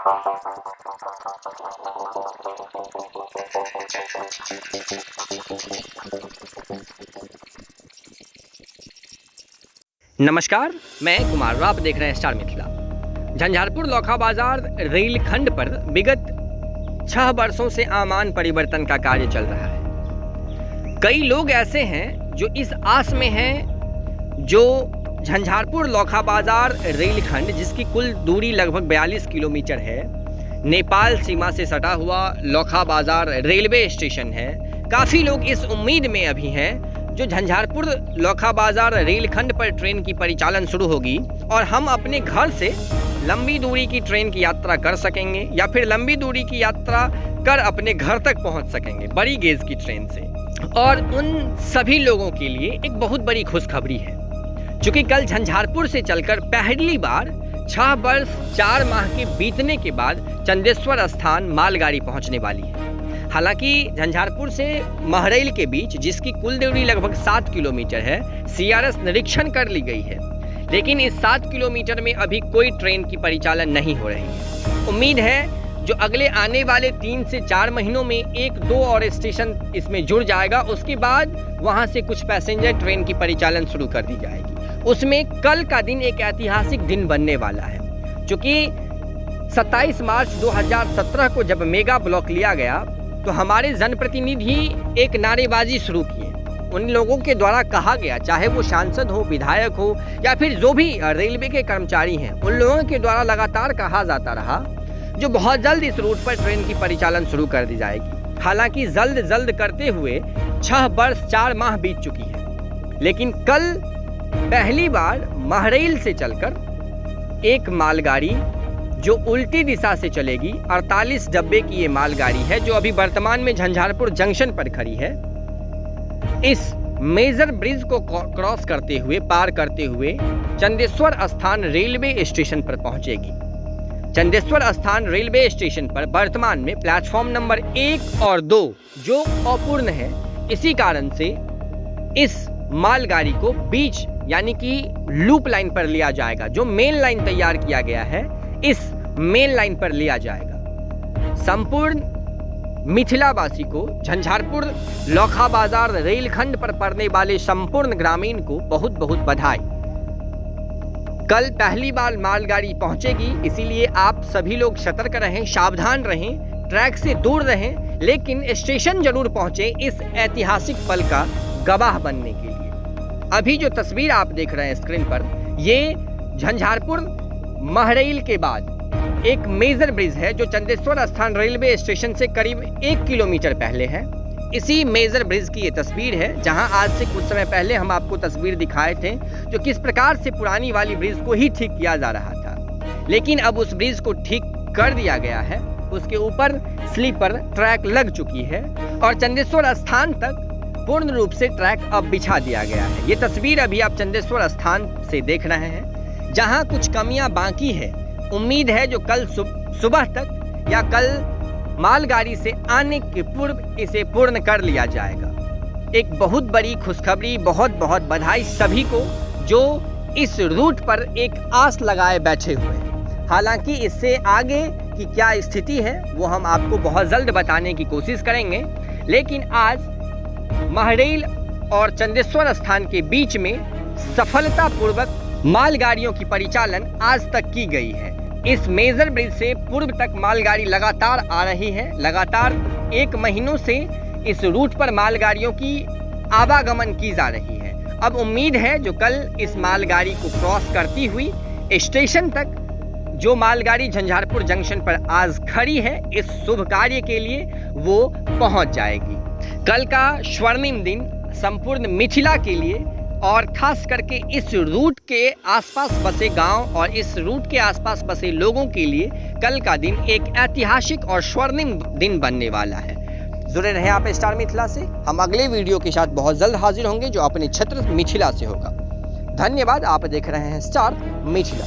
नमस्कार, मैं कुमार। आप देख रहे हैं स्टार मिथिला। झंझारपुर लोखा बाजार रेल खंड पर विगत 6 वर्षों से आमान परिवर्तन का कार्य चल रहा है। कई लोग ऐसे हैं जो इस आस में हैं जो झंझारपुर लोखा बाजार रेल खंड, जिसकी कुल दूरी लगभग 42 किलोमीटर है, नेपाल सीमा से सटा हुआ लोखा बाजार रेलवे स्टेशन है। काफ़ी लोग इस उम्मीद में अभी हैं जो झंझारपुर लोखा बाजार रेलखंड पर ट्रेन की परिचालन शुरू होगी और हम अपने घर से लंबी दूरी की ट्रेन की यात्रा कर सकेंगे या फिर लंबी दूरी की यात्रा कर अपने घर तक पहुंच सकेंगे बड़ी गेज की ट्रेन से। और उन सभी लोगों के लिए एक बहुत बड़ी खुशखबरी है, क्योंकि कल झंझारपुर से चलकर पहली बार 6 वर्ष 4 माह के बीतने के बाद चंदेश्वर स्थान मालगाड़ी पहुंचने वाली है। हालांकि झंझारपुर से महरैल के बीच, जिसकी कुल दूरी लगभग 7 किलोमीटर है, CRS निरीक्षण कर ली गई है, लेकिन इस 7 किलोमीटर में अभी कोई ट्रेन की परिचालन नहीं हो रही है। उम्मीद है जो अगले आने वाले 3 से 4 महीनों में 1-2 और स्टेशन इसमें जुड़ जाएगा, उसके बाद वहां से कुछ पैसेंजर ट्रेन की परिचालन शुरू कर दी जाएगी। उसमें कल का दिन एक ऐतिहासिक दिन बनने वाला है, क्योंकि 27 मार्च 2017 को जब मेगा ब्लॉक लिया गया तो हमारे जनप्रतिनिधि एक नारेबाजी शुरू किए। उन लोगों के द्वारा कहा गया, चाहे वो सांसद हो, विधायक हो या फिर जो भी रेलवे के कर्मचारी हैं, उन लोगों के द्वारा लगातार कहा जाता रहा जो बहुत जल्द इस रूट पर ट्रेन की परिचालन शुरू कर दी जाएगी। हालांकि जल्द करते हुए 6 वर्ष 4 माह बीत चुकी है, लेकिन कल पहली बार महरैल से चलकर एक मालगाड़ी जो उल्टी दिशा से चलेगी, 48 डब्बे की ये मालगाड़ी है, जो अभी वर्तमान में झंझारपुर जंक्शन पर खड़ी है, इस मेजर ब्रिज को क्रॉस करते हुए, पार करते हुए चंदेश्वर स्थान रेलवे स्टेशन पर पहुंचेगी। चंदेश्वर स्थान रेलवे स्टेशन पर वर्तमान में प्लेटफॉर्म नंबर 1 और 2 जो अपूर्ण है, इसी कारण से इस मालगाड़ी को बीच यानी कि लूप लाइन पर लिया जाएगा। जो मेन लाइन तैयार किया गया है, इस मेन लाइन पर लिया जाएगा। संपूर्ण मिथिलावासी को, झंझारपुर लोखा बाजार रेलखंड पर पड़ने वाले संपूर्ण ग्रामीण को बहुत बहुत बधाई। कल पहली बार मालगाड़ी पहुंचेगी, इसीलिए आप सभी लोग सतर्क रहें, सावधान रहें, ट्रैक से दूर रहें, लेकिन स्टेशन जरूर पहुंचे इस ऐतिहासिक पल का गवाह बनने के लिए। अभी जो तस्वीर आप देख रहे हैं स्क्रीन पर, ये झंझारपुर महरैल के बाद एक मेजर ब्रिज है जो चंदेश्वर स्थान रेलवे स्टेशन से करीब 1 किलोमीटर पहले है। इसी मेजर ब्रिज की ये तस्वीर है, जहां आज से कुछ समय पहले हम आपको तस्वीर दिखाए थे जो किस प्रकार से पुरानी वाली ब्रिज को ही ठीक किया जा रहा था, लेकिन अब उस ब्रिज को ठीक कर दिया गया है। उसके ऊपर स्लीपर ट्रैक लग चुकी है और चंदेश्वर स्थान तक पूर्ण रूप से ट्रैक अब बिछा दिया गया है। ये तस्वीर अभी आप चंदेश्वर स्थान से देख रहे हैं, जहां कुछ कमियां बाकी है। उम्मीद है जो कल सुबह तक या कल मालगाड़ी से आने के पूर्व इसे पूर्ण कर लिया जाएगा। एक बहुत बड़ी खुशखबरी, बहुत बहुत बधाई सभी को जो इस रूट पर एक आस लगाए बैठे हुए हैं। हालांकि इससे आगे की क्या स्थिति है वो हम आपको बहुत जल्द बताने की कोशिश करेंगे, लेकिन आज महरैल और चंदेश्वर स्थान के बीच में सफलतापूर्वक मालगाड़ियों की परिचालन आज तक की गई है। इस मेजर ब्रिज से पूर्व तक मालगाड़ी लगातार आ रही है। लगातार 1 महीनों से इस रूट पर मालगाड़ियों की आवागमन की जा रही है। अब उम्मीद है जो कल इस मालगाड़ी को क्रॉस करती हुई स्टेशन तक जो मालगाड़ी झंझारपुर जंक्शन पर आज खड़ी है, इस शुभ कार्य के लिए वो पहुंच जाएगी। कल का स्वर्णिम दिन संपूर्ण मिथिला के लिए और खास करके इस रूट के आसपास बसे गांव और इस रूट के आसपास बसे लोगों के लिए कल का दिन एक ऐतिहासिक और स्वर्णिम दिन बनने वाला है। जुड़े रहे आप स्टार मिथिला से। हम अगले वीडियो के साथ बहुत जल्द हाजिर होंगे जो अपने क्षेत्र मिथिला से होगा। धन्यवाद। आप देख रहे हैं स्टार मिथिला।